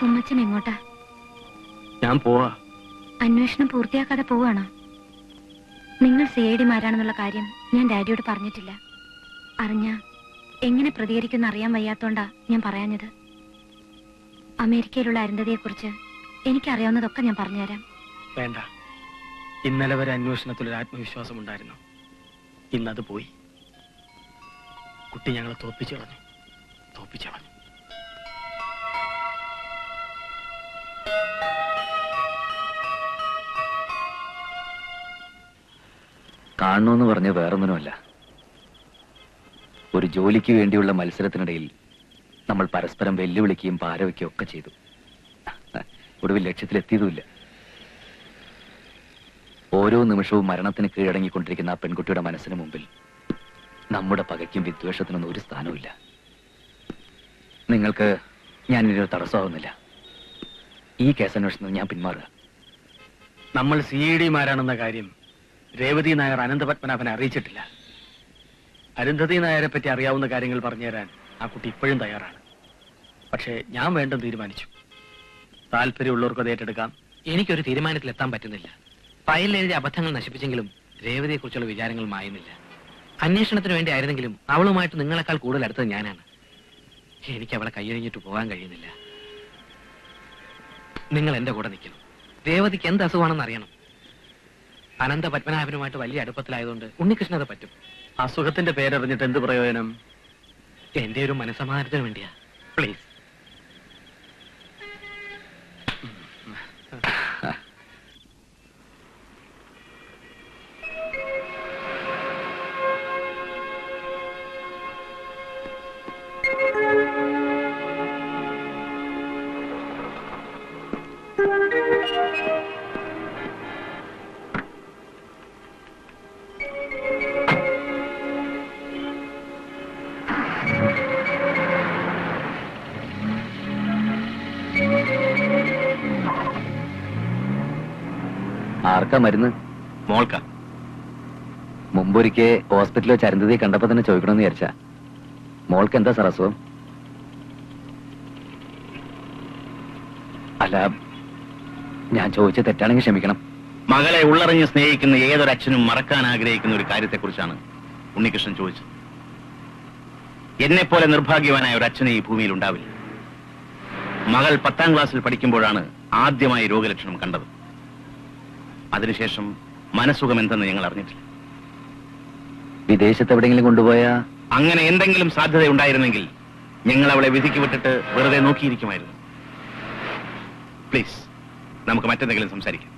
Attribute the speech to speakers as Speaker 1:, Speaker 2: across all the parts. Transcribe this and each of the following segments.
Speaker 1: ഉമ്മച്ചൻ എങ്ങോട്ടാ?
Speaker 2: ഞാൻ പോവാ.
Speaker 1: അന്വേഷണം പൂർത്തിയാക്കാതെ പോവാണോ? നിങ്ങൾ CIDമാരാണെന്നുള്ള കാര്യം ഞാൻ ഡാഡിയോട് പറഞ്ഞിട്ടില്ല. അറിഞ്ഞ എങ്ങനെ പ്രതികരിക്കുന്ന അറിയാൻ വയ്യാത്തോണ്ടാ ഞാൻ പറയാഞ്ഞത്. അമേരിക്കയിലുള്ള അരുന്ധതിയെക്കുറിച്ച് എനിക്കറിയാവുന്നതൊക്കെ ഞാൻ പറഞ്ഞുതരാം.
Speaker 2: വേണ്ട. ഇന്നലെ വരെ അന്വേഷണത്തിലൊരു ആത്മവിശ്വാസം ഉണ്ടായിരുന്നു. ഇന്നത് പോയി. കുട്ടി ഞങ്ങളെ തോൽപ്പിച്ചു കളഞ്ഞു.
Speaker 3: കാണണമെന്ന് പറഞ്ഞ് വേറൊന്നിനുമല്ല. ഒരു ജോലിക്ക് വേണ്ടിയുള്ള മത്സരത്തിനിടയിൽ നമ്മൾ പരസ്പരം വെല്ലുവിളിക്കുകയും പാരവയ്ക്കുകയും ഒക്കെ ചെയ്തു. ഒടുവിൽ ലക്ഷ്യത്തിലെത്തിയതുമില്ല. ഓരോ നിമിഷവും മരണത്തിന് കീഴടങ്ങിക്കൊണ്ടിരിക്കുന്ന ആ പെൺകുട്ടിയുടെ മനസ്സിന് മുമ്പിൽ നമ്മുടെ പകയ്ക്കും വിദ്വേഷത്തിനൊന്നും ഒരു സ്ഥാനവുമില്ല. നിങ്ങൾക്ക് ഞാൻ ഇതിനൊരു തടസ്സമാവുന്നില്ല. ഈ കേസന്വേഷണത്തിൽ ഞാൻ പിന്മാറുക.
Speaker 2: നമ്മൾ CIDമാരാണെന്ന കാര്യം രേവതി നായർ അനന്തപത്മനാഭനെ അറിയിച്ചിട്ടില്ല. അരുന്ധതി നായരെ പറ്റി അറിയാവുന്ന കാര്യങ്ങൾ പറഞ്ഞുതരാൻ ആ കുട്ടി ഇപ്പോഴും തയ്യാറാണ്. പക്ഷേ ഞാൻ വേണ്ടെന്ന് തീരുമാനിച്ചു. താല്പര്യമുള്ളവർക്ക് അത് ഏറ്റെടുക്കാം.
Speaker 4: എനിക്കൊരു തീരുമാനത്തിലെത്താൻ പറ്റുന്നില്ല. ഫയലിൽ എഴുതിയ അബദ്ധങ്ങൾ നശിപ്പിച്ചെങ്കിലും രേവതിയെക്കുറിച്ചുള്ള വിചാരങ്ങൾ മായുന്നില്ല. അന്വേഷണത്തിന് വേണ്ടി ആയിരുന്നെങ്കിലും അവളുമായിട്ട് നിങ്ങളെക്കാൾ കൂടുതൽ അടുത്തത് ഞാനാണ്. എനിക്ക് അവളെ കൈയഴിഞ്ഞിട്ട് പോകാൻ കഴിയുന്നില്ല. നിങ്ങൾ എന്റെ കൂടെ നിൽക്കണം. രേവതിക്ക് എന്ത് അസുഖമാണെന്ന് അറിയണം. അനന്ത പത്മനാഭനുമായിട്ട് വലിയ അടുപ്പത്തിലായതുകൊണ്ട് ഉണ്ണികൃഷ്ണൻ അത് പറ്റും.
Speaker 2: അസുഖത്തിന്റെ പേരറിഞ്ഞിട്ട് എന്ത് പ്രയോജനം?
Speaker 4: എന്റെ ഒരു മനസ്സമാധാനത്തിന് വേണ്ടിയാ. പ്ലീസ്.
Speaker 3: ആർക്കാ മരുന്ന്?
Speaker 4: മോൾക്ക.
Speaker 3: മുമ്പൊരിക്കെ ഹോസ്പിറ്റലിൽ വെച്ച് അരുന്ധതിയെ കണ്ടപ്പോ തന്നെ ചോദിക്കണമെന്ന് വിചാരിച്ചാ. മോൾക്ക് എന്താ സാർ അസുഖം? അല്ല, ഞാൻ ചോദിച്ച തെറ്റാണെങ്കിൽ ക്ഷമിക്കണം.
Speaker 5: മകളെ ഉള്ളറിഞ്ഞ് സ്നേഹിക്കുന്ന ഏതൊരച്ഛനും മറക്കാൻ ആഗ്രഹിക്കുന്ന ഒരു കാര്യത്തെക്കുറിച്ചാണ് ഉണ്ണികൃഷ്ണൻ ചോദിച്ചത്. എന്നെപ്പോലെ നിർഭാഗ്യവാനായ ഒരു അച്ഛനെ ഈ ഭൂമിയിൽ ഉണ്ടാവില്ല. മകൾ 10ാം ക്ലാസ്സിൽ പഠിക്കുമ്പോഴാണ് ആദ്യമായി രോഗലക്ഷണം കണ്ടത്. അതിനുശേഷം മനസ്സുഖം എന്തെന്ന് ഞങ്ങൾ അറിഞ്ഞിട്ടില്ല.
Speaker 3: വിദേശത്ത് എവിടെയെങ്കിലും കൊണ്ടുപോയാ?
Speaker 5: അങ്ങനെ എന്തെങ്കിലും സാധ്യതയുണ്ടായിരുന്നെങ്കിൽ ഞങ്ങൾ അവളെ വിധിക്ക് വിട്ടിട്ട് വെറുതെ നോക്കിയിരിക്കുമായിരുന്നു. പ്ലീസ്, നമുക്ക് മറ്റെന്തെങ്കിലും സംസാരിക്കാം.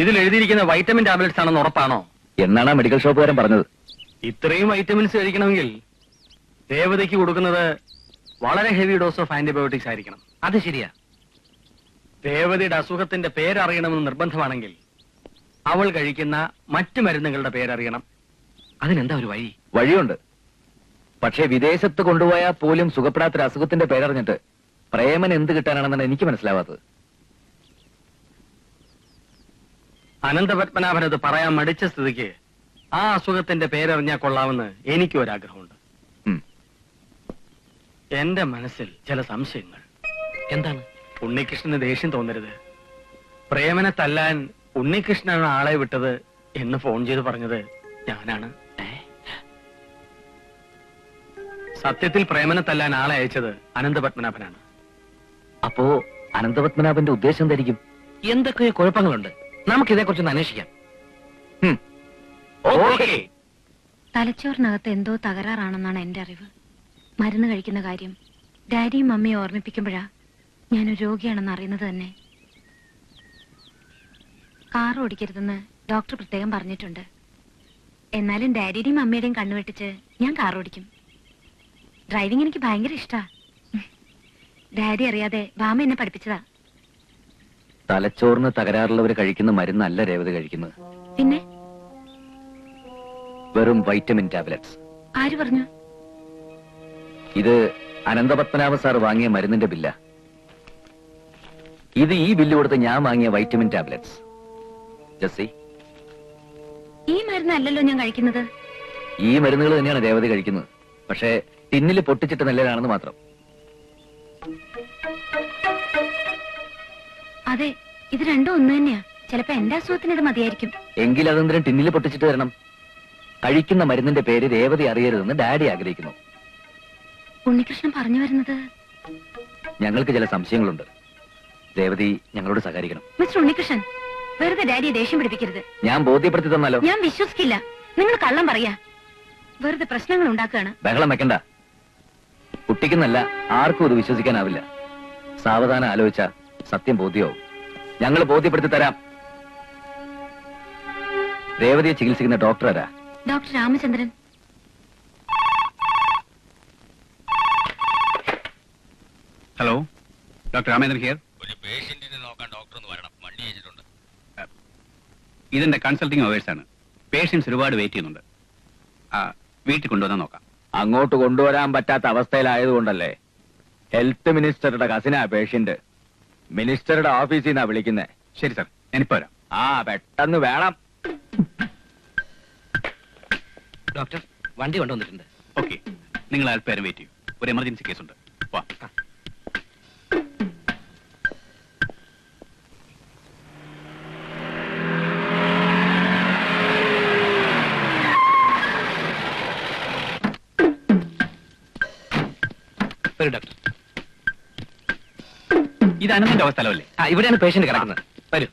Speaker 2: ഇതിൽ എഴുതിയിരിക്കുന്ന വൈറ്റമിൻ ടാബ്ലറ്റ്സ് ആണെന്ന് ഉറപ്പാണോ?
Speaker 3: എന്നാണ് മെഡിക്കൽ ഷോപ്പുകാരൻ പറഞ്ഞത്.
Speaker 2: ഇത്രയും വൈറ്റമിൻസ് കഴിക്കണമെങ്കിൽ രേവതിക്ക് കൊടുക്കുന്നത് വളരെ ഹെവി ഡോസ് ഓഫ് ആന്റിബയോട്ടിക്സ് ആയിരിക്കണം.
Speaker 4: അത് ശരിയാ.
Speaker 2: രേവതിയുടെ അസുഖത്തിന്റെ പേരറിയണമെന്ന് നിർബന്ധമാണെങ്കിൽ അവൾ കഴിക്കുന്ന മറ്റു മരുന്നുകളുടെ പേരറിയണം.
Speaker 4: അതിനെന്താ ഒരു വഴി?
Speaker 3: വഴിയുണ്ട്. പക്ഷേ വിദേശത്ത് കൊണ്ടുപോയാൽ പോലും സുഖപ്പെടാത്തൊരു അസുഖത്തിന്റെ പേരറിഞ്ഞിട്ട് പ്രേമൻ എന്ത് കിട്ടാനാണെന്നാണ് എനിക്ക് മനസ്സിലാവാത്തത്.
Speaker 2: അനന്തപത്മനാഭൻ അത് പറയാൻ മടിച്ച സ്ഥിതിക്ക് ആ അസുഖത്തിന്റെ പേരറിഞ്ഞാൽ കൊള്ളാമെന്ന് എനിക്കും ഒരാഗ്രഹമുണ്ട്. എന്റെ മനസ്സിൽ ചില സംശയങ്ങൾ.
Speaker 4: എന്താണ്?
Speaker 2: ഉണ്ണികൃഷ്ണന് ദേഷ്യം തോന്നരുത്. പ്രേമനെ തല്ലാൻ ഉണ്ണികൃഷ്ണനാണ് ആളെ വിട്ടത് എന്ന് ഫോൺ ചെയ്ത് പറഞ്ഞത് ഞാനാണ്.
Speaker 6: സത്യത്തിൽ പ്രേമനെ തല്ലാൻ ആളെ അയച്ചത് അനന്തപത്മനാഭനാണ്.
Speaker 3: അപ്പോ അനന്തപത്മനാഭന്റെ ഉദ്ദേശം എന്തായിരിക്കും?
Speaker 4: എന്തൊക്കെയോ കുഴപ്പങ്ങളുണ്ട്. നമുക്ക് ഇതേക്കുറിച്ചൊന്ന് അന്വേഷിക്കാം.
Speaker 5: ഓക്കേ.
Speaker 1: തലച്ചോറിനകത്ത് എന്തോ തകരാറാണെന്നാണ് എന്റെ അറിവ്. മരുന്ന് കഴിക്കുന്ന കാര്യം ഡാഡിയും മമ്മിയും ഓർമ്മിപ്പിക്കുമ്പോഴാ ഞാനൊരു രോഗിയാണെന്ന് അറിയുന്നത് തന്നെ. കാർ ഓടിക്കരുതെന്ന് ഡോക്ടർ പ്രത്യേകം പറഞ്ഞിട്ടുണ്ട്. എന്നാലും ഡാഡിയുടെയും മമ്മിയുടെയും കണ്ണുവെട്ടിച്ച് ഞാൻ കാർ ഓടിക്കും. ഡ്രൈവിംഗ് എനിക്ക് ഭയങ്കര ഇഷ്ടാ. ഡാഡി അറിയാതെ ബാമ എന്നെ പഠിപ്പിച്ചതാ.
Speaker 3: തലച്ചോറിന് തകരാറുള്ളവർ കഴിക്കുന്ന മരുന്നല്ല രേവതി കഴിക്കുന്നത്.
Speaker 1: പിന്നെ
Speaker 3: വെറും വൈറ്റമിൻ ടാബ്ലറ്റ്സ്.
Speaker 1: ആര് പറഞ്ഞു?
Speaker 3: ഇത് അനന്തപത്മനാഭ സാർ വാങ്ങിയ മരുന്നിന്റെ ബില്ല. ഇത് ഈ ബില്ല് കൊടുത്ത് ഞാൻ വാങ്ങിയ വൈറ്റമിൻ ടാബ്ലറ്റ്സ്. ജസ്സി,
Speaker 1: ഈ മരുന്നല്ലല്ലോ ഞാൻ കഴിക്കുന്നത്.
Speaker 3: ഈ മരുന്നുകൾ തന്നെയാണ് രേവതി കഴിക്കുന്നത്. പക്ഷേ ടിന്നിൽ പൊട്ടിച്ചിട്ട് നല്ലതാണെന്ന് മാത്രം.
Speaker 1: അതെ, ഇത് രണ്ടും ഒന്ന് തന്നെയാ. ചിലപ്പോ എന്റെ അസുഖത്തിന് ഇത് മതിയായിരിക്കും.
Speaker 3: എങ്കിൽ അതെന്തിനും ടിന്നിൽ പൊട്ടിച്ചിട്ട് തരണം. കഴിക്കുന്ന മരുന്നിന്റെ പേര് രേവതി അറിയരുതെന്ന് ഡാഡി ആഗ്രഹിക്കുന്നു.
Speaker 1: ഉണ്ണികൃഷ്ണൻ പറഞ്ഞു വരുന്നത്?
Speaker 3: ഞങ്ങൾക്ക് ചില സംശയങ്ങളുണ്ട്. രേവതി ഞങ്ങളോട് സഹകരിക്കണം.
Speaker 1: മിസ്റ്റർ ഉണ്ണികൃഷ്ണൻ, വെറുതെ ഡാഡിയെ ദേഷ്യം പിടിപ്പിക്കരുത്.
Speaker 3: ഞാൻ ബോധ്യപ്പെടുത്തി തന്നാലോ?
Speaker 1: ഞാൻ വിശ്വസിക്കില്ല. നിങ്ങൾ കള്ളം പറയാ. വെറുതെ പ്രശ്നങ്ങൾ ഉണ്ടാക്കുകയാണ്.
Speaker 3: ബഹളം വെക്കണ്ട. കുട്ടിക്കെന്നല്ല, ആർക്കും ഇത് വിശ്വസിക്കാനാവില്ല. സാവധാനം ആലോചിച്ച സത്യം ബോധ്യമാവും. ഞങ്ങൾ ബോധ്യപ്പെടുത്തി തരാം. രേവതിയെ ചികിത്സിക്കുന്ന ഡോക്ടർ ആരാ?
Speaker 1: Doctor Ramachandran.
Speaker 5: Hello, doctor Ramendran here.
Speaker 6: ഒരു പേഷ്യന്റിനെ നോക്കാൻ ഡോക്ടർ ഒന്ന് വരണം. വണ്ടി അയച്ചിട്ടുണ്ട്.
Speaker 5: ഇതെന്റെ കൺസൾട്ടിംഗ് അവേഴ്സ് ആണ്. പേഷ്യൻസ് ഒരുപാട് വെയിറ്റ് ചെയ്യുന്നുണ്ട്. വീട്ടിൽ കൊണ്ടുവന്നാൽ നോക്കാം.
Speaker 3: അങ്ങോട്ട് കൊണ്ടുവരാൻ പറ്റാത്ത അവസ്ഥയിലായതുകൊണ്ടല്ലേ. Health മിനിസ്റ്ററുടെ കസിനാ patient. മിനിസ്റ്ററുടെ ഓഫീസിൽ നിന്നാ വിളിക്കുന്നേ.
Speaker 5: ശരി സാർ, ഞാനിപ്പോ വരാം.
Speaker 3: പെട്ടെന്ന് വേണം.
Speaker 4: ഡോക്ടർ, വണ്ടി കൊണ്ടുവന്നിട്ടുണ്ട്.
Speaker 5: ഓക്കെ, നിങ്ങൾ അല്പേരം വെയിറ്റ് ചെയ്യും. ഒരു എമർജൻസി കേസ് ഉണ്ട്. വാ.
Speaker 4: വരൂ ഡോക്ടർ.
Speaker 5: ഇത് അനന്തന്റെ സ്ഥലമല്ലേ?
Speaker 4: ഇവിടെയാണ് പേഷ്യന്റ് കിടക്കുന്നത്. വരൂ.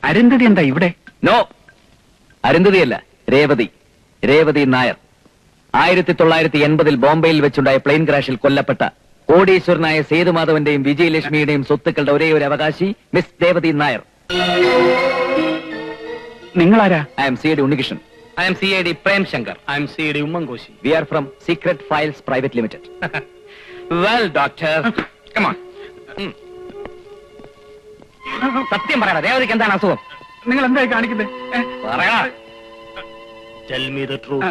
Speaker 5: അരുന്ധതി എന്താ ഇവിടെ?
Speaker 3: നോ, അരുന്ധതിയല്ല, രേവതി. രേവതി നായർ. 1980 ബോംബെയിൽ വെച്ചുണ്ടായ പ്ലെയിൻ ക്രാഷിൽ കൊല്ലപ്പെട്ട കോടീശ്വരനായ സേതുമാധവന്റെയും വിജയലക്ഷ്മിയുടെയും സ്വത്തുക്കളുടെ ഒരേ ഒരു അവകാശി മിസ് രേവതി നായർ.
Speaker 5: നിങ്ങളാരാ?
Speaker 3: I'm CID Unnikrishnan.
Speaker 4: I'm CID Prem Shankar.
Speaker 2: I'm CID Oommen Koshy.
Speaker 3: We are from secret files private limited.
Speaker 4: Well doctor, come on. സത്യം പറയടാ, രേവതിക്ക് എന്താണ് അസുഖം?
Speaker 5: നിങ്ങൾ എന്തായി കാണിക്കുന്നത്?
Speaker 4: പറയടാ.
Speaker 2: Tell me the truth.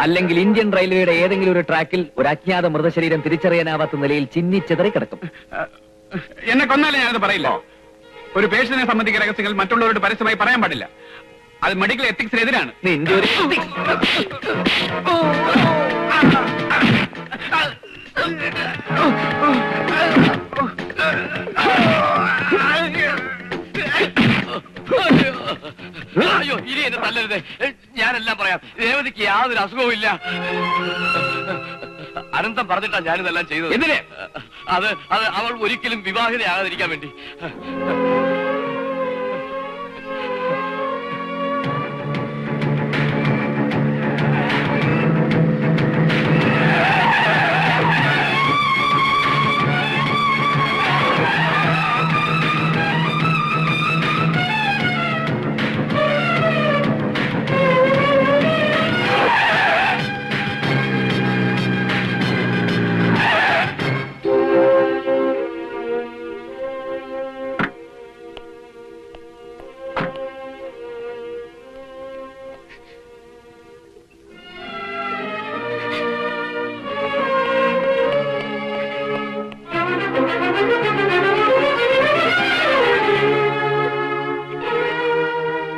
Speaker 3: അല്ലെങ്കിൽ ഇന്ത്യൻ റെയിൽവേയുടെ ഏതെങ്കിലും ഒരു ട്രാക്കിൽ ഒരു അജ്ഞാത മൃതശരീരം തിരിച്ചറിയാനാവാത്ത നിലയിൽ ചിന്നിച്ചെതറി കിടക്കും.
Speaker 5: എന്നെ കൊന്നാലേ ഞാനത് പറയില്ല. ഒരു പേഷ്യന്റിനെ സംബന്ധിക്കുന്ന രഹസ്യങ്ങൾ മറ്റുള്ളവരോട് പരസ്യമായി പറയാൻ പാടില്ല. അത് മെഡിക്കൽ എത്തിക്സിനെതിരാണ്.
Speaker 3: നിന്റെ ഒരു
Speaker 6: അയ്യോ, ഇനി എന്നെ തല്ലരുത്. ഞാനെല്ലാം പറയാം. രേവതിക്ക് യാതൊരു അസുഖവും ഇല്ല. അനന്തം പറഞ്ഞിട്ടാ ഞാനിതെല്ലാം ചെയ്തത്. എന്തിനെ? അത് അവൾ ഒരിക്കലും വിവാഹിതയാകാതിരിക്കാൻ വേണ്ടി.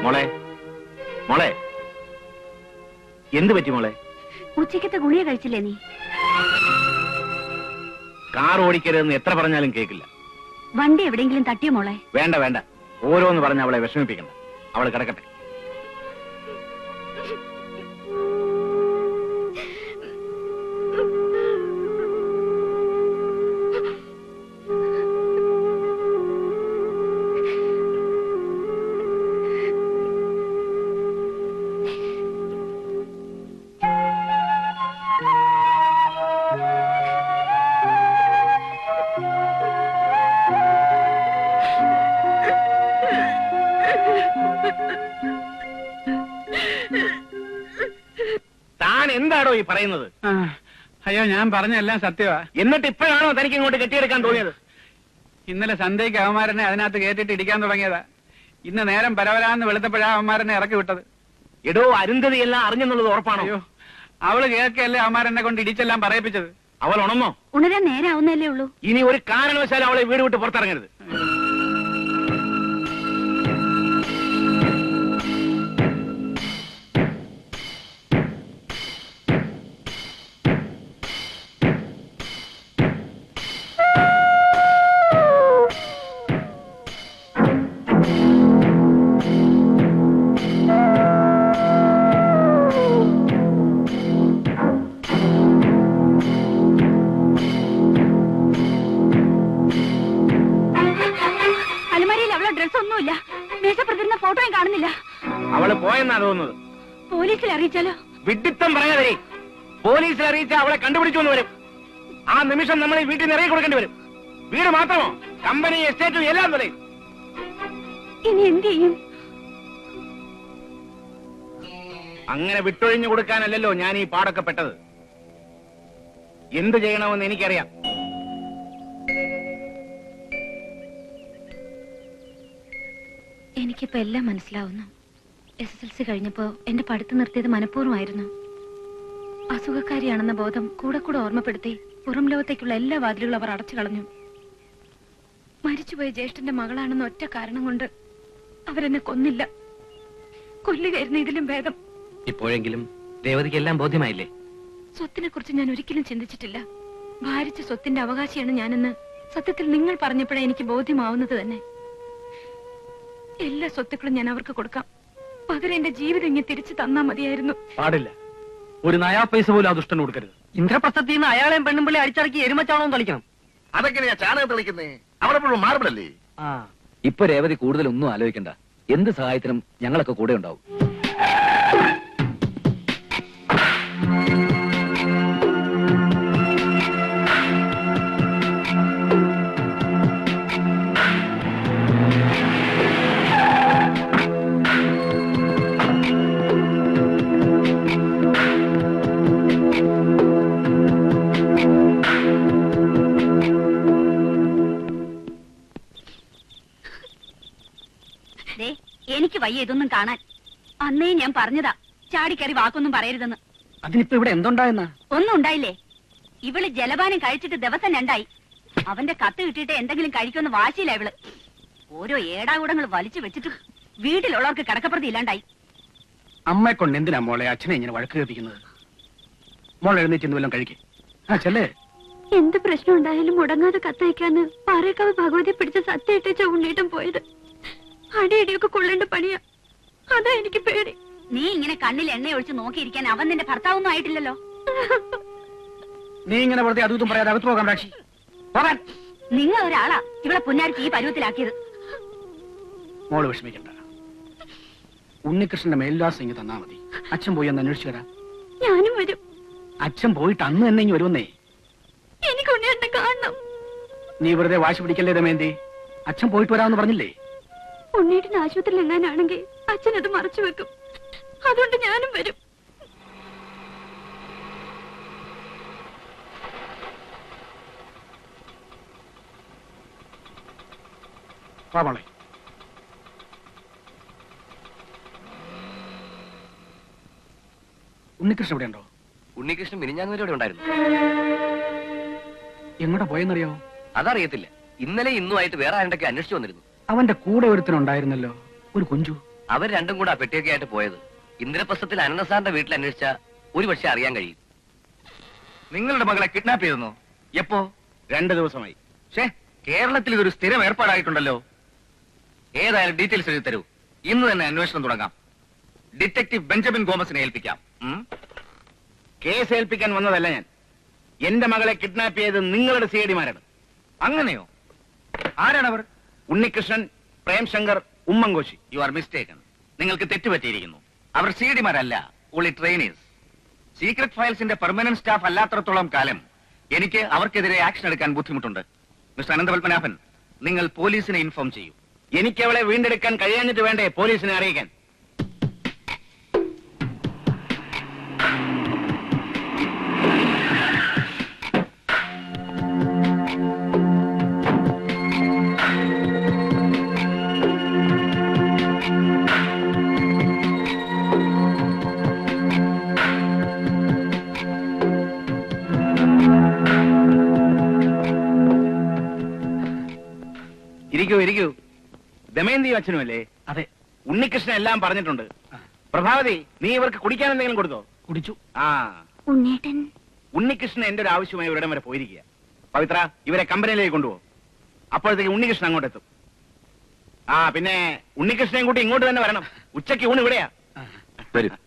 Speaker 5: മോളെ, മോളെ, എന്ത് പറ്റി മോളെ?
Speaker 1: ഉച്ചക്കത്തെ ഗുളിക കഴിച്ചില്ലേ നീ?
Speaker 5: കാർ ഓടിക്കരുതെന്ന് എത്ര പറഞ്ഞാലും കേൾക്കില്ല.
Speaker 1: വണ്ടി എവിടെയെങ്കിലും തട്ടിയോ മോളെ?
Speaker 5: വേണ്ട വേണ്ട, ഓരോന്ന് പറഞ്ഞ് അവളെ വിഷമിപ്പിക്കണ്ട. അവള് കിടക്കട്ടെ. എന്താണോ ഈ പറയുന്നത്?
Speaker 7: അയ്യോ, ഞാൻ പറഞ്ഞെല്ലാം സത്യമാ.
Speaker 5: എന്നിട്ട് ഇപ്പോഴാണോ തനിക്ക് ഇങ്ങോട്ട് കെട്ടിയെടുക്കാൻ തോന്നിയത്?
Speaker 7: ഇന്നലെ സന്ധ്യയ്ക്ക് അവന്മാരനെ അതിനകത്ത് കേട്ടിട്ട് ഇടിക്കാൻ തുടങ്ങിയതാ. ഇന്ന് നേരം പരവരാന്ന് വെളുത്തപ്പോഴാ അവന്മാരനെ ഇറക്കി വിട്ടത്.
Speaker 5: എടോ, അരുന്ധതി എല്ലാം അറിഞ്ഞെന്നുള്ളത് ഉറപ്പാണോ?
Speaker 7: അയ്യോ, അവള് കേൾക്കല്ലേ അവന്മാരെന്നെ കൊണ്ട് ഇടിച്ചെല്ലാം പറയിപ്പിച്ചത്.
Speaker 5: അവൾ ഉണർന്നോ?
Speaker 1: ഉണരാൻ നേരാവുന്നല്ലേ ഉള്ളൂ.
Speaker 5: ഇനി ഒരു കാരണവശാലും അവളെ വീട് വിട്ട് പുറത്തിറങ്ങരുത്.
Speaker 1: ഫോട്ടോയും കാണുന്നില്ല.
Speaker 5: അവള് പോയെന്നാ തോന്നുന്നത്.
Speaker 1: പോലീസിൽ അറിയിച്ചാലോ?
Speaker 5: വിഡിത്തം പറയാതെ. പോലീസിൽ അറിയിച്ച അവളെ കണ്ടുപിടിച്ചു എന്ന് വരും. ആ നിമിഷം നമ്മൾ ഈ വീട്ടിൽ നിറയെ കൊടുക്കേണ്ടി വരും. വീട് മാത്രമോ, കമ്പനി, എസ്റ്റേറ്റും എല്ലാം പറയും.
Speaker 1: ഇനി എന്ത് ചെയ്യും?
Speaker 5: അങ്ങനെ വിട്ടൊഴിഞ്ഞു കൊടുക്കാനല്ലല്ലോ ഞാൻ ഈ പാടൊക്കെ പെട്ടത്. എന്ത് ചെയ്യണമെന്ന് എനിക്കറിയാം.
Speaker 1: എനിക്കിപ്പോ എല്ലാം മനസ്സിലാവുന്നു. SSLC കഴിഞ്ഞപ്പോ എന്റെ പഠിത്തം നിർത്തിയത് മനഃപൂർവ്വമായിരുന്നു. അസുഖക്കാരിയാണെന്ന ബോധം കൂടെ കൂടെ ഓർമ്മപ്പെടുത്തി പുറം ലോകത്തേക്കുള്ള എല്ലാ വാതിലുകളും അവർ അടച്ചു കളഞ്ഞു. മരിച്ചുപോയ ജ്യേഷ്ഠന്റെ മകളാണെന്ന ഒറ്റ കാരണം കൊണ്ട് അവരെന്നെ കൊന്നില്ല. കൊല്ലുകയായിരുന്നു ഇതിലും ഭേദം.
Speaker 4: ഇപ്പോഴെങ്കിലും രേവതിക്ക് എല്ലാം ബോധ്യമായില്ലേ?
Speaker 1: സ്വത്തിനെ കുറിച്ച് ഞാൻ ഒരിക്കലും ചിന്തിച്ചിട്ടില്ല. ഭാരിച്ച സ്വത്തിന്റെ അവകാശിയാണ് ഞാനെന്ന് സത്യത്തിൽ നിങ്ങൾ പറഞ്ഞപ്പോഴേ എനിക്ക് ബോധ്യമാവുന്നത് തന്നെ. എല്ലാ സ്വത്തുക്കളും ഞാൻ അവർക്ക് കൊടുക്കാം. പകരം എന്റെ ജീവിതം ഇങ്ങനെ തിരിച്ചു തന്നാ മതിയായിരുന്നു.
Speaker 2: പാടില്ല. ഒരു നയാ പൈസ പോലും ആ ദുഷ്ടന് കൊടുക്കരുത്.
Speaker 4: ഇന്ദ്രപ്രസ്ഥത്തിൽ നിന്ന് അയാളെയും പെണ്ണുമ്പിള്ളി അടിച്ചിറക്കി എരുമച്ചാണോ കളിക്കണം.
Speaker 6: അതെങ്ങനെയാ ചാണകം തെളിക്കുന്നേ? അവളെപ്പോഴും മാർബിളല്ലേ?
Speaker 3: ഇപ്പൊ രേവതി കൂടുതലൊന്നും ആലോചിക്കണ്ട. എന്ത് സഹായത്തിനും ഞങ്ങളൊക്കെ കൂടെ ഉണ്ടാവും.
Speaker 1: എനിക്ക് വയ്യ ഇതൊന്നും കാണാൻ. അന്നേ ഞാൻ പറഞ്ഞതാ ചാടിക്കറി വാക്കൊന്നും പറയരുതെന്ന്.
Speaker 2: അതിനിപ്പോ ഇവിടെ എന്തുണ്ടായെന്നാ?
Speaker 1: ഒന്നും ഉണ്ടായില്ലേ? ഇവള് ജലപാനം കഴിച്ചിട്ട് ദിവസം 2 ആയി. അവന്റെ കത്ത് കിട്ടിയിട്ട് എന്തെങ്കിലും കഴിക്കുമെന്ന് വാശിയില്ല ഇവള്. ഓരോ ഏടാകൂടങ്ങൾ വലിച്ചു വെച്ചിട്ട് വീട്ടിലുള്ളവർക്ക് കിടക്കപ്രതി ഇല്ലാണ്ടായി.
Speaker 2: അമ്മയെ കൊണ്ട് എന്തിനാ മോളെ അച്ഛനെ ഇങ്ങനെ വഴക്ക് കേൾപ്പിക്കുന്നത്? മോൾ എഴുന്നേറ്റ് വല്ലതും കഴിക്കും. ചെല്ലേ.
Speaker 1: എന്ത് പ്രശ്നം ഉണ്ടായാലും മുടങ്ങാതെ കത്തയക്കാന്ന് പാറേക്കാവ് ഭഗവതി പിടിച്ച സത്യമായിട്ടേച്ച ഉണ്ണീട്ടും പോയത്. അടിയടിയൊക്കെ കൊള്ളേണ്ട പണിയാ. അതാ എനിക്ക് പേടി. നീ ഇങ്ങനെ കണ്ണിൽ എണ്ണ ഒഴിച്ച് നോക്കിയിരിക്കാൻ അവൻ നിന്റെ ഭർത്താവൊന്നും ആയിട്ടില്ലല്ലോ.
Speaker 2: നീ ഇങ്ങനെ വെറുതെ അതും പറയാതെ അകത്ത് പോകാൻ രാക്ഷി.
Speaker 1: നിങ്ങൾ ഒരാളാ ഇവിടെ പുന്നാരിച്ച് ഈ പരുവത്തിലാക്കിയത്.
Speaker 2: മോള് വിഷമിക്കണ്ട. ഉണ്ണികൃഷ്ണന്റെ മേൽവിലാസം ഇങ്ങ് തന്നാ മതി. അച്ഛൻ പോയി ഒന്ന് അന്വേഷിച്ചു വരാം.
Speaker 1: ഞാനും വരും.
Speaker 2: അച്ഛൻ പോയിട്ട് അന്ന് തന്നെ ഇങ്ങ് വരുമെന്നേ.
Speaker 1: എനിക്ക് ഉണ്ണിയേട്ടനെ കാണണം.
Speaker 2: നീ വെറുതെ വാശി പിടിക്കല്ലേ ദമയന്തി. അച്ഛൻ പോയിട്ട് വരാമെന്ന് പറഞ്ഞില്ലേ?
Speaker 1: ഉണ്ണീട്ടിന് ആശുപത്രിയിൽ എങ്ങാനാണെങ്കിൽ അച്ഛൻ അത് മറച്ചു വെക്കും. അതുകൊണ്ട് ഞാനും വരും.
Speaker 2: മോളെ ഉണ്ണികൃഷ്ണൻ ഇവിടെ ഉണ്ടോ?
Speaker 3: ഉണ്ണികൃഷ്ണൻ മിനിഞ്ഞാങ്ങൂരോടെ ഉണ്ടായിരുന്നു.
Speaker 2: എങ്ങോട്ടാ പോയെന്നറിയോ?
Speaker 3: അതറിയത്തില്ല. ഇന്നലെ ഇന്നുമായിട്ട് വേറെ ആരുണ്ടൊക്കെ അന്വേഷിച്ചു വന്നിരുന്നു.
Speaker 2: അവന്റെ കൂടെ ഒരുത്തനുണ്ടായിരുന്നല്ലോ, ഒരു കുഞ്ചു.
Speaker 3: അവർ രണ്ടും കൂടെ ആ പെട്ടിയൊക്കെ ആയിട്ട് പോയത്. ഇന്ദ്രപ്രസ്ഥത്തിൽ അനന്തസാറിന്റെ വീട്ടിൽ അന്വേഷിച്ച ഒരു പക്ഷെ അറിയാൻ കഴിയും.
Speaker 6: നിങ്ങളുടെ മകളെ കിഡ്നാപ്പ് ചെയ്തെന്നോ? എപ്പോ?
Speaker 5: 2 ദിവസമായി.
Speaker 6: കേരളത്തിൽ ഇതൊരു സ്ഥിരം ഏർപ്പാടായിട്ടുണ്ടല്ലോ. ഏതായാലും ഡീറ്റെയിൽസ് എഴുതി തരൂ. ഇന്ന് തന്നെ അന്വേഷണം തുടങ്ങാം. ഡിറ്റക്ടീവ് ബെഞ്ചമിൻ ഗോമസിനെ ഏൽപ്പിക്കാം.
Speaker 5: കേസ് ഏൽപ്പിക്കാൻ വന്നതല്ല ഞാൻ. എന്റെ മകളെ കിഡ്നാപ്പ് ചെയ്ത് നിങ്ങളുടെ CID-മാരാണ്.
Speaker 6: അങ്ങനെയോ? ആരാണവർ?
Speaker 5: Unnikrishnan, Premshankar, Oommenkoshy.
Speaker 6: You are mistaken. നിങ്ങൾക്ക് തെറ്റുപറ്റിയിരിക്കുന്നു. അവർ CID-മാരല്ല, ഓൺലി ട്രെയിനീസ്. സീക്രട്ട് ഫയൽസിന്റെ പെർമനന്റ് സ്റ്റാഫ് അല്ലാത്തടത്തോളം കാലം എനിക്ക് അവർക്കെതിരെ ആക്ഷൻ എടുക്കാൻ ബുദ്ധിമുട്ടുണ്ട്. മിസ്റ്റർ അനന്തപത്മനാഭൻ, നിങ്ങൾ പോലീസിനെ ഇൻഫോം ചെയ്യൂ.
Speaker 5: എനിക്ക് അവളെ വീണ്ടെടുക്കാൻ കഴിയാഞ്ഞിട്ട് വേണ്ടേ പോലീസിനെ അറിയിക്കാൻ?
Speaker 7: ഇരിക്കൂ ഇരിക്കൂ.
Speaker 5: ദമയന്തി അച്ഛനും അല്ലേ?
Speaker 2: അതെ.
Speaker 5: ഉണ്ണികൃഷ്ണൻ എല്ലാം പറഞ്ഞിട്ടുണ്ട്. പ്രഭാവതി, നീ ഇവർക്ക് കുടിക്കാൻ എന്തെങ്കിലും കൊടുത്തോ?
Speaker 2: കുടിച്ചു.
Speaker 5: ആ,
Speaker 1: ഉണ്ണേട്ടൻ
Speaker 5: ഉണ്ണികൃഷ്ണൻ എന്റെ ഒരു ആവശ്യമായി ഒരിടം വരെ പോയിരിക്കുക. പവിത്ര, ഇവരെ കമ്പനിയിലേക്ക് കൊണ്ടുപോകും. അപ്പോഴത്തേക്ക് ഉണ്ണികൃഷ്ണൻ അങ്ങോട്ടെത്തും. ആ, പിന്നെ ഉണ്ണികൃഷ്ണൻ കൂട്ടി ഇങ്ങോട്ട് തന്നെ വരണം. ഉച്ചയ്ക്ക് ഊണ് ഇവിടെയാ.
Speaker 3: വരും.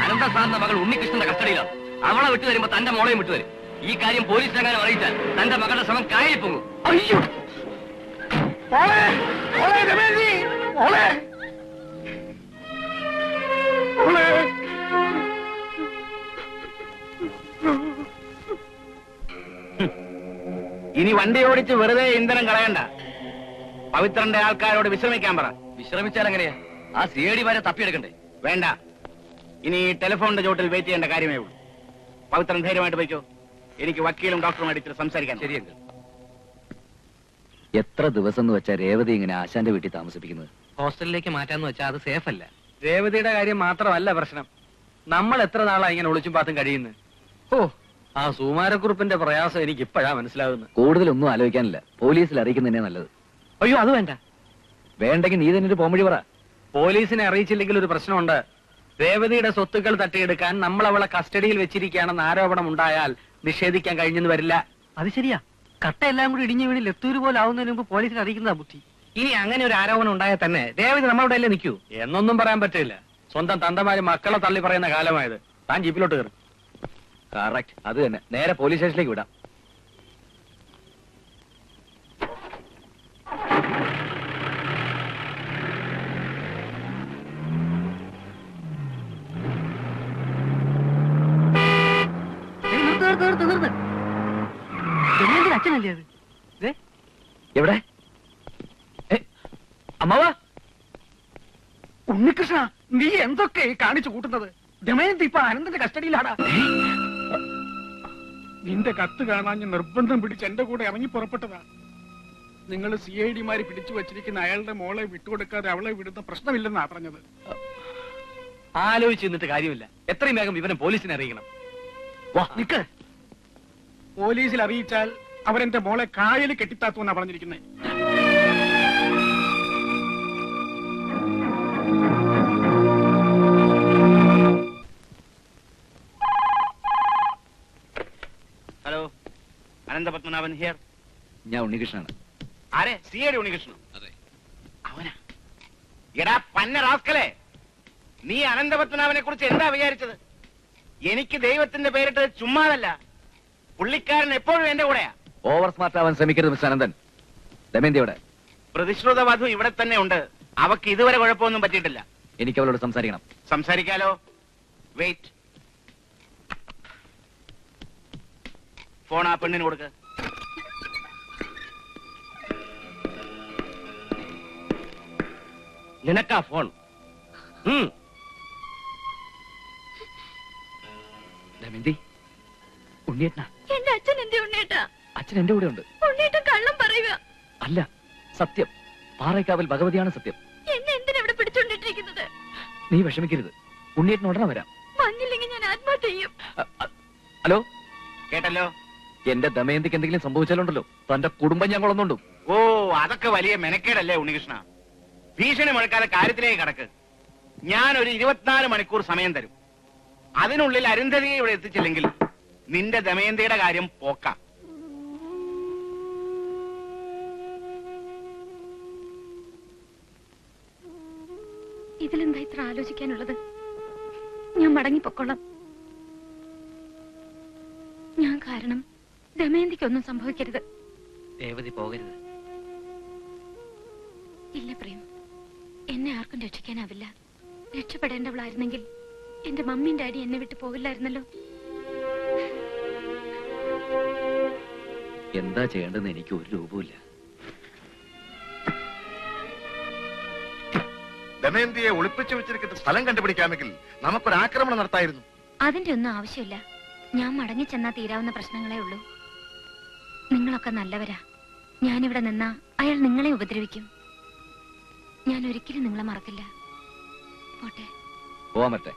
Speaker 4: അനന്ത സാറിന്റെ മകൾ ഉണ്ണികൃഷ്ണന്റെ കസ്റ്റഡിയിലാണ്. അവളെ വിട്ടുതരുമ്പോ തന്റെ മോളെയും വിട്ടുതരും. ഈ കാര്യം പോലീസിനെങ്ങാനും അറിയിച്ചാൽ തന്റെ മകളുടെ ശ്രമം കായലിൽ പോകും.
Speaker 2: അയ്യോ,
Speaker 5: ഇനി വണ്ടി ഓടിച്ച് വെറുതെ ഇന്ധനം കളയണ്ട. പവിത്രന്റെ ആൾക്കാരോട് വിശ്രമിക്കാൻ പറ.
Speaker 4: വിശ്രമിച്ചാൽ എങ്ങനെയാ? ആ CID മാരെ തപ്പിയെടുക്കണ്ടേ?
Speaker 5: വേണ്ട, ഇനി ടെലിഫോണിന്റെ ചോട്ടിൽ വെയിറ്റ് ചെയ്യേണ്ട കാര്യമേ ഉള്ളൂ. പവിത്രൻ ധൈര്യമായിട്ട് പോയിക്കോ. എനിക്ക് വക്കീലും ഡോക്ടറുമായിട്ട് ഇത്തിരി സംസാരിക്കാൻ.
Speaker 4: ശരിയെങ്കിൽ
Speaker 3: എത്ര ദിവസം എന്ന് വെച്ചാ രേവതി ഇങ്ങനെ ആശാന്റെ വീട്ടിൽ താമസിപ്പിക്കുന്നത്?
Speaker 4: ഹോസ്റ്റലിലേക്ക് മാറ്റാന്ന് വെച്ചാൽ അത് സേഫ് അല്ല.
Speaker 2: രേവതിയുടെ കാര്യം മാത്രമല്ല പ്രശ്നം. നമ്മൾ എത്ര നാളാ ഇങ്ങനെ ഒളിച്ചും പാത്തും കഴിയുന്നത്? ഓ, ആ സുമാരക്കുറിപ്പിന്റെ പ്രയാസം എനിക്ക് ഇപ്പോഴാ മനസ്സിലാകുന്നത്.
Speaker 3: കൂടുതലൊന്നും ആലോചിക്കാനില്ല. പോലീസിൽ അറിയിക്കുന്നതന്നെ നല്ലത്.
Speaker 2: അയ്യോ, അത് വേണ്ട.
Speaker 3: വേണ്ടെങ്കിൽ നീ തന്നെ ഒരു പോംവഴി പറ.
Speaker 2: പോലീസിനെ അറിയിച്ചില്ലെങ്കിൽ ഒരു പ്രശ്നമുണ്ട്. രേവതിയുടെ സ്വത്തുക്കൾ തട്ടിയെടുക്കാൻ നമ്മൾ അവളെ കസ്റ്റഡിയിൽ വെച്ചിരിക്കുകയാണെന്ന് ആരോപണം ഉണ്ടായാൽ നിഷേധിക്കാൻ കഴിഞ്ഞെന്ന് വരില്ല.
Speaker 4: അത് ശരിയാ. കട്ടയെല്ലാം കൂടി ഇടിഞ്ഞു വീണ് ലെത്തൂര് പോലെ ആവുന്നതിന് മുമ്പ് പോലീസിനെ അറിയിക്കുന്നതാ ബുദ്ധി. ഇനി അങ്ങനെ ഒരു ആരോപണം ഉണ്ടായാൽ തന്നെ രേവതി നമ്മളവിടെ അല്ലേ നിൽക്കൂ?
Speaker 2: എന്നൊന്നും പറയാൻ പറ്റില്ല. സ്വന്തം തന്തമാര് മക്കളെ തള്ളി പറയുന്ന കാലമായത്. താൻ ജീപ്പിലോട്ട് കയറും.
Speaker 3: കറക്റ്റ്, അത് തന്നെ. നേരെ പോലീസ് സ്റ്റേഷനിലേക്ക് വിടാം.
Speaker 4: അച്ഛനല്ലേ അത്?
Speaker 3: എവിടെ? അമ്മാവാ,
Speaker 2: ഉണ്ണികൃഷ്ണ, നീ എന്തൊക്കെ കാണിച്ചു കൂട്ടുന്നത്? ദമയന്തി ഇപ്പൊ അനന്തന്റെ കസ്റ്റഡിയിലാടാ.
Speaker 7: നിന്റെ കത്ത് കാണാൻ ഞാൻ നിർബന്ധം പിടിച്ച് എന്റെ കൂടെ ഇറങ്ങി പുറപ്പെട്ടതാ. നിങ്ങൾ CID മാര് പിടിച്ചു വച്ചിരിക്കുന്ന അയാളുടെ മോളെ വിട്ടുകൊടുക്കാതെ അവളെ വിടുന്ന പ്രശ്നമില്ലെന്നാ പറഞ്ഞത്.
Speaker 2: ആലോചിച്ച് നിന്നിട്ട് കാര്യമില്ല. എത്രയും വേഗം ഇവനെ പോലീസിനെ അറിയിക്കണം.
Speaker 3: വാ,
Speaker 2: നിക്ക്.
Speaker 7: പോലീസിൽ അറിയിച്ചാൽ അവരെന്റെ മോളെ കായലിൽ കെട്ടിത്താത്തുമെന്നാ പറഞ്ഞിരിക്കുന്നത്.
Speaker 5: Hello, Ananthapadmanabhan here.
Speaker 3: ഞാൻ ഉണ്ണികൃഷ്ണനാണ്.
Speaker 5: ആരെ? CID ഉണ്ണികൃഷ്ണൻ? അവനാ? എടാ പന്ന റാസ്കലേ, നീ അനന്തപത്മനാഭനെ കുറിച്ച് എന്താ വിചാരിച്ചത്? എനിക്ക് ദൈവത്തിന്റെ പേരിട്ട് ചുമ്മാതല്ല. പുള്ളിക്കാരൻ എപ്പോഴും എന്റെ കൂടെയാ.
Speaker 3: ഓവർ സ്മാർട്ട് ആവാൻ ശ്രമിക്കരുത് മിസ്റ്റർ അനന്തൻ. ദമയന്തി എവിടെ?
Speaker 5: പ്രതിശ്രുത വധു ഇവിടെ തന്നെ ഉണ്ട്. അവക്ക് ഇതുവരെ കുഴപ്പമൊന്നും പറ്റിയിട്ടില്ല.
Speaker 3: എനിക്ക് അവളോട് സംസാരിക്കണം.
Speaker 5: സംസാരിക്കാലോ. വെയിറ്റ്. ഫോൺ ആ പെണ്ണിന് കൊടുക്ക. നിനക്കാ ഫോൺ.
Speaker 3: ദമയന്തി, ഉണ്ണിയേട്ടനാ?
Speaker 1: എന്റെ അച്ഛൻ എന്റെ ഉണ്ണേട്ടാ.
Speaker 3: അച്ഛൻ എന്റെ കൂടെ ഉണ്ട്.
Speaker 1: ഉണ്ണേട്ടൻ കള്ളം പറയുക.
Speaker 3: അല്ല, സത്യം. പാറയ്ക്കാവിൽ ഭഗവതിയാണ് സത്യം.
Speaker 1: എന്നെ എന്തിനാ ഇവിടെ പിടിച്ചോണ്ടിട്ടിരിക്കുന്നത്?
Speaker 3: നീ വിഷമിക്കരുത്. ഉണ്ണിയേട്ടൻ ഉടനെ വരാം.
Speaker 1: വന്നില്ലെങ്കിൽ ഞാൻ ആത്മഹത്യ ചെയ്യും.
Speaker 3: ഹലോ,
Speaker 5: കേട്ടല്ലോ.
Speaker 3: എന്റെ ദമയന്തിക്ക് എന്തെങ്കിലും സംഭവിച്ചാലുണ്ടല്ലോ തന്റെ കുടുംബം ഞാൻ കൊളന്നുണ്ടോ?
Speaker 5: ഓ, അതൊക്കെ വലിയ മെനക്കേടല്ലേ ഉണ്ണികൃഷ്ണ. ഭീഷണി മുഴക്കാതെ കാര്യത്തിലേക്ക് കടക്ക്. ഞാനൊരു 24 മണിക്കൂർ സമയം തരും. അതിനുള്ളിൽ അരുന്ധതിയെ ഇവിടെ എത്തിച്ചില്ലെങ്കിൽ നിന്റെ ദമയന്തിയുടെ കാര്യം പോക്കാം.
Speaker 1: ഇതിലെന്താ ഇത്ര ആലോചിക്കാനുള്ളത്? ഞാൻ മടങ്ങിപ്പൊക്കോളാം. ഞാൻ കാരണം ദമയന്തിക്കൊന്നും സംഭവിക്കരുത്.
Speaker 4: രേവതി പോകരുത്.
Speaker 1: ഇല്ല പ്രേം, എന്നെ ആർക്കും രക്ഷിക്കാനാവില്ല. രക്ഷപ്പെടേണ്ടവളായിരുന്നെങ്കിൽ എന്റെ മമ്മിയും ഡാഡി എന്നെ വിട്ടു പോവില്ലായിരുന്നല്ലോ.
Speaker 3: എന്താ ചെയ്യേണ്ടതെന്ന് എനിക്ക് ഒരു രൂപമില്ല.
Speaker 8: ദമയന്തിയെ ഒളിപ്പിച്ചു വെച്ചിരിക്കുന്ന സ്ഥലം കണ്ടുപിടിക്കാമെങ്കിൽ നമുക്കൊരു ആക്രമണം നടത്തായിരുന്നു.
Speaker 1: അതിന്റെ ഒന്നും ആവശ്യമില്ല. ഞാൻ മടങ്ങി ചെന്നാ തീരാവുന്ന പ്രശ്നങ്ങളേ ഉള്ളൂ. നിങ്ങളൊക്കെ നല്ലവരാ. ഞാനിവിടെ നിന്നാ അയാൾ നിങ്ങളെ ഉപദ്രവിക്കും. ഞാൻ ഒരിക്കലും നിങ്ങളെ മറക്കില്ല. പോട്ടെ.
Speaker 3: പോവാൻ പറ്റേ.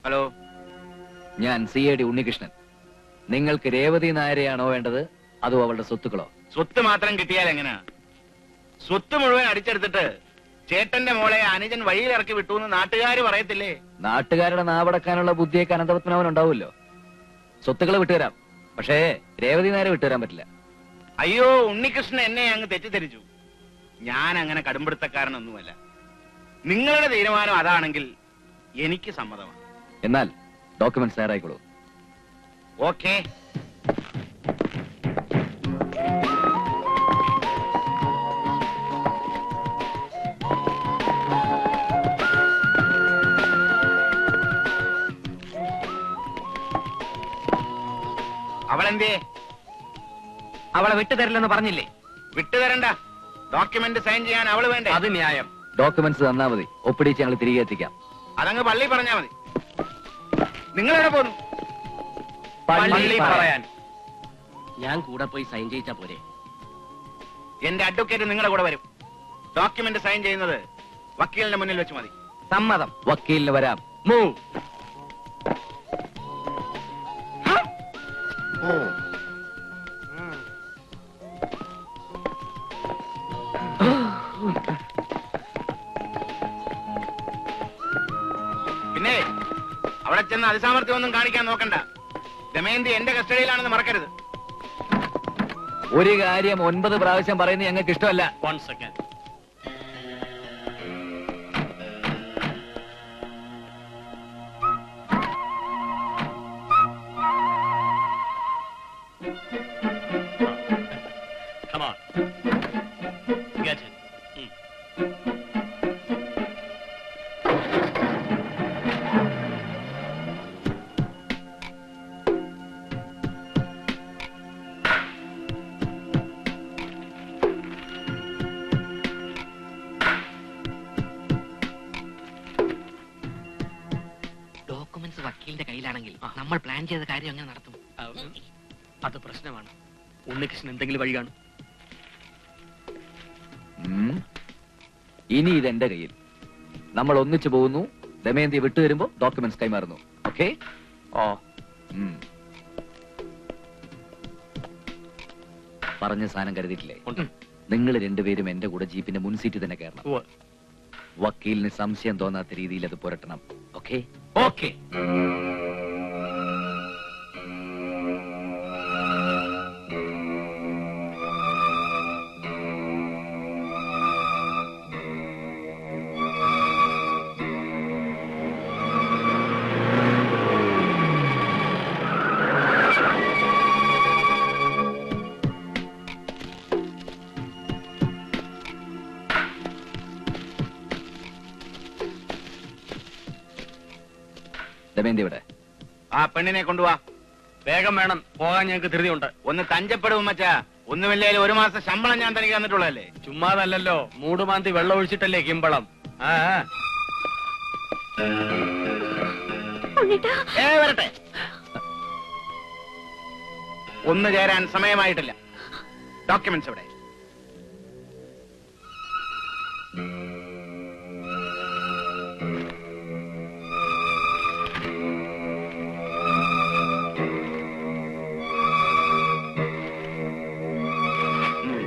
Speaker 5: ഹലോ,
Speaker 3: ഞാൻ CID ഉണ്ണികൃഷ്ണൻ. നിങ്ങൾക്ക് രേവതി നായരെയാണോ വേണ്ടത്, അതോ അവളുടെ സ്വത്തുക്കളോ?
Speaker 5: സ്വത്ത് മാത്രം കിട്ടിയാൽ എങ്ങനെയാ? സ്വത്ത് മുഴുവൻ അടിച്ചെടുത്തിട്ട് ചേട്ടന്റെ മോളെ അനുജൻ വഴിയിലിറക്കി വിട്ടു എന്ന് നാട്ടുകാര് പറയത്തില്ലേ?
Speaker 3: നാട്ടുകാരുടെ നാവടക്കാനുള്ള ബുദ്ധിയൊക്കെ അനന്തപത്മനാഭൻ ഉണ്ടാവുമല്ലോ. സ്വത്തുക്കൾ വിട്ടുതരാം, പക്ഷേ രേവതി നായരെ വിട്ടുതരാൻ പറ്റില്ല.
Speaker 5: അയ്യോ, ഉണ്ണികൃഷ്ണൻ എന്നെ അങ്ങ് തെറ്റിദ്ധരിച്ചു. ഞാൻ അങ്ങനെ കടുംപിടുത്തക്കാരനൊന്നുമല്ല. നിങ്ങളുടെ തീരുമാനം അതാണെങ്കിൽ എനിക്ക് സമ്മതമാണ്.
Speaker 3: എന്നാൽ ഡോക്യുമെന്റ്സ് തയ്യാറായിക്കോളൂ.
Speaker 5: ഓക്കേ. അവളെന്തേ?
Speaker 4: അവളെ വിട്ടുതരില്ലെന്ന് പറഞ്ഞില്ലേ?
Speaker 5: വിട്ടുതരണ്ട. ഡോക്യുമെന്റ് സൈൻ ചെയ്യാൻ അവള് വേണ്ടേ?
Speaker 2: അത് ന്യായം.
Speaker 3: ഡോക്യുമെന്റ്സ് തന്നാ മതി, ഒപ്പിടിച്ച് ഞങ്ങൾ തിരികെ എത്തിക്കാം.
Speaker 5: അതങ്ങ് പള്ളി പറഞ്ഞാ മതി. നിങ്ങളെവിടെ പോന്നു?
Speaker 2: പള്ളി പറയാൻ.
Speaker 6: ഞാൻ കൂടെ പോയി സൈൻ ചെയ്യിച്ചാ പോരെ?
Speaker 5: എന്റെ അഡ്വക്കേറ്റ് നിങ്ങളുടെ കൂടെ വരും. ഡോക്യുമെന്റ് സൈൻ ചെയ്യുന്നത് വക്കീലിന്റെ മുന്നിൽ വെച്ച് മതി.
Speaker 4: സമ്മതം.
Speaker 3: വക്കീലിന് വരാം.
Speaker 2: മൂവ്.
Speaker 5: പിന്നെ അവിടെ ചെന്ന് അതിസാമർത്ഥ്യം ഒന്നും കാണിക്കാൻ നോക്കണ്ട. ദമയന്തി എന്റെ കസ്റ്റഡിയിലാണെന്ന് മറക്കരുത്.
Speaker 3: ഒരു കാര്യം 9 പ്രാവശ്യം പറയുന്നത് ഞങ്ങൾക്ക് ഇഷ്ടമല്ല.
Speaker 2: 1 second. Come on. Get it.
Speaker 4: Documents വക്കീലിന്റെ കയ്യിലാണെങ്കിൽ നമ്മൾ പ്ലാൻ ചെയ്ത കാര്യം എങ്ങനെ നടത്തും?
Speaker 2: അത് പ്രശ്നമാണ്. ഉണ്ണികൃഷ്ണൻ എന്തെങ്കിലും വഴി കാണും.
Speaker 3: ഇനി ഇതെന്റെ കയ്യിൽ. നമ്മൾ ഒന്നിച്ചു പോകുന്നു. ദമയന്തി വിട്ടുവരുമ്പോ ഡോക്യുമെന്റ്സ് കൈമാറുന്നു. ഓക്കെ?
Speaker 2: ഓ,
Speaker 3: പറഞ്ഞ സാധനം കരുതിയിട്ടില്ലേ?
Speaker 2: ഉണ്ട്.
Speaker 3: നിങ്ങൾ രണ്ടുപേരും എന്റെ കൂടെ ജീപ്പിന്റെ മുൻ സീറ്റിൽ തന്നെ കയറണം.
Speaker 2: ഉവ്വ്.
Speaker 3: വക്കീലിന് സംശയം തോന്നാത്ത രീതിയിൽ അത് പുരട്ടണം. ഓക്കെ?
Speaker 2: ഓക്കെ.
Speaker 3: ദമയന്തി ഇവിടെ.
Speaker 5: ആ പെണ്ണിനെ കൊണ്ടുപോവാ.
Speaker 2: വേഗം വേണം, പോകാൻ ഞങ്ങൾക്ക് ധൃതിയുണ്ട്.
Speaker 5: ഒന്ന് തഞ്ചപ്പെടും മച്ചാ. ഒന്നുമില്ലേലും 1 മാസം ശമ്പളം ഞാൻ തനിക്ക് തന്നിട്ടുള്ളതല്ലേ?
Speaker 2: ചുമ്മാതല്ലല്ലോ, മൂടുമാന്തി വെള്ളം ഒഴിച്ചിട്ടല്ലേ കിമ്പളം.
Speaker 5: വരട്ടെ. ഒന്ന് ചേരാൻ സമയമായിട്ടില്ല. ഡോക്യുമെന്റ്സ് ഇവിടെ.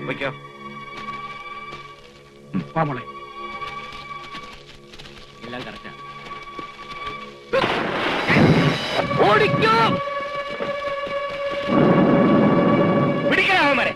Speaker 5: വയ്ക്കോ.
Speaker 7: വാമോളെ.
Speaker 6: എല്ലാം കറക്റ്റാ.
Speaker 3: ഓടിക്കോ.
Speaker 5: പിടിക്കാവൻ വരെ.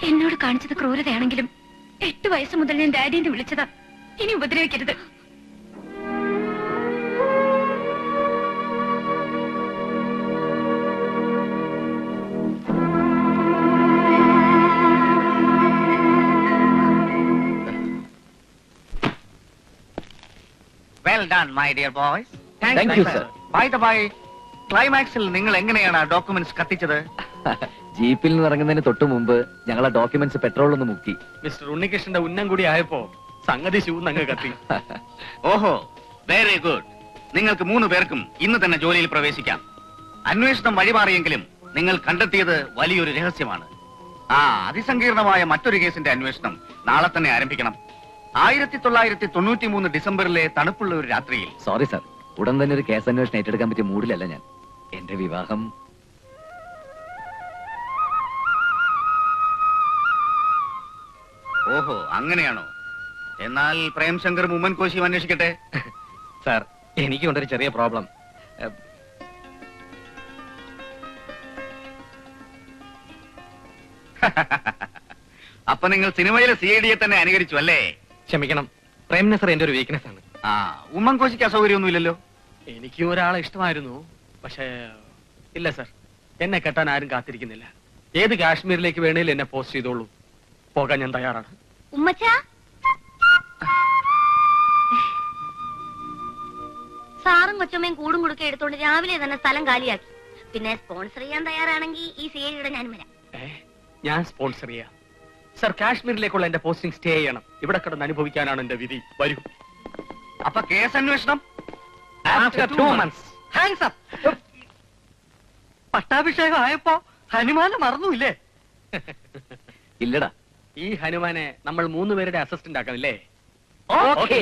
Speaker 1: എന്നോട് കാണിച്ചത് ക്രൂരതയാണെങ്കിലും 8 വയസ്സ് മുതൽ ഞാൻ ഡാഡിന്ന് വിളിച്ചതാ. ഇനി ഉപദ്രവിക്കരുത്.
Speaker 6: Well done my dear boys.
Speaker 3: Thank you sir.
Speaker 6: By the by, ക്ലൈമാക്സിൽ നിങ്ങൾ എങ്ങനെയാണ് ഡോക്യുമെന്റ്സ് കത്തിച്ചത്?
Speaker 3: ജീപ്പിൽ നിന്ന് ഇറങ്ങുന്നതിന് തൊട്ട് മുമ്പ് ഞങ്ങൾ ആ ഡോക്യുമെന്റ്സ് പെട്രോളൊന്ന് മുക്കി.
Speaker 2: മിസ്റ്റർ ഉണ്ണികൃഷ്ണന്റെ ഉന്നം കൂടി ആയപ്പോ സംഗതി ശൂന്നങ്ങ് കത്തി.
Speaker 6: ഓഹോ, വെരി ഗുഡ്. നിങ്ങൾക്ക് 3 പേർക്കും ഇന്ന് തന്നെ ജോലിയിൽ പ്രവേശിക്കാം. അന്വേഷണം വഴിമാറിയെങ്കിലും നിങ്ങൾ കണ്ടെത്തിയത് വലിയൊരു രഹസ്യമാണ്. അതിസങ്കീർണമായ മറ്റൊരു കേസിന്റെ അന്വേഷണം നാളെ തന്നെ ആരംഭിക്കണം. 1993 ഡിസംബറിലെ തണുപ്പുള്ള ഒരു രാത്രിയിൽ.
Speaker 3: സോറി സർ, ഉടൻ തന്നെ ഒരു കേസ് അന്വേഷണം ഏറ്റെടുക്കാൻ പറ്റിയ മൂഡിലല്ല ഞാൻ. എന്റെ വിവാഹം
Speaker 6: ഓഹോ, അങ്ങനെയാണോ? എന്നാൽ പ്രേംശങ്കറും ഉമ്മൻ കോശിയും അന്വേഷിക്കട്ടെ.
Speaker 4: സാർ, എനിക്കുണ്ടൊരു ചെറിയ പ്രോബ്ലം.
Speaker 6: അപ്പൊ നിങ്ങൾ സിനിമയിലെ CID-യെ തന്നെ അനുകരിച്ചു അല്ലേ?
Speaker 4: ക്ഷമിക്കണം, പ്രേംനസർ എന്റെ ഒരു വീക്ക്നെസ് ആണ്.
Speaker 6: ഉമ്മൻ കോശിക്ക് അസൗകര്യമൊന്നുമില്ലല്ലോ?
Speaker 2: എനിക്കും ഒരാളെ ഇഷ്ടമായിരുന്നു. പക്ഷേ ഇല്ല സർ, എന്നെ കെട്ടാൻ ആരും കാത്തിരിക്കുന്നില്ല. ഏത് കാശ്മീരിലേക്ക് വേണേലും എന്നെ പോസ്റ്റ് ചെയ്തോളൂ, പോകാൻ ഞാൻ തയ്യാറാണ്.
Speaker 1: ഉമ്മച്ചാ, സാറും കൊച്ചമ്മയും കൂടും കുടുക്കെ എടുത്തോണ്ട് രാവിലെ തന്നെ സ്ഥലം കാലിയാക്കി. പിന്നെ സ്പോൺസർ ചെയ്യാൻ തയ്യാറാണെങ്കിൽ ഈ CID-യുടെ ഞാൻ വരാം.
Speaker 2: ഞാൻ സ്പോൺസർ ചെയ്യാം. സർ, കാശ്മീരിലേക്കുള്ള എന്റെ പോസ്റ്റിംഗ് സ്റ്റേ ചെയ്യണം. ഇവിടെ കിടന്ന് അനുഭവിക്കാനാണ് എന്റെ വിധി. വരൂ.
Speaker 6: അപ്പൊ കേസ് അന്വേഷണം
Speaker 2: After 2 months.
Speaker 8: Hangs up. പട്ടാഭിഷേകം ആയപ്പോ ഹനുമാനെ മറന്നുല്ലേ?
Speaker 3: ഇല്ലടാ.
Speaker 2: ഈ ഹനുമാനെ നമ്മൾ 3 പേരുടെ അസിസ്റ്റന്റ് ആക്കാം, അല്ലേ?
Speaker 3: ഓക്കേ.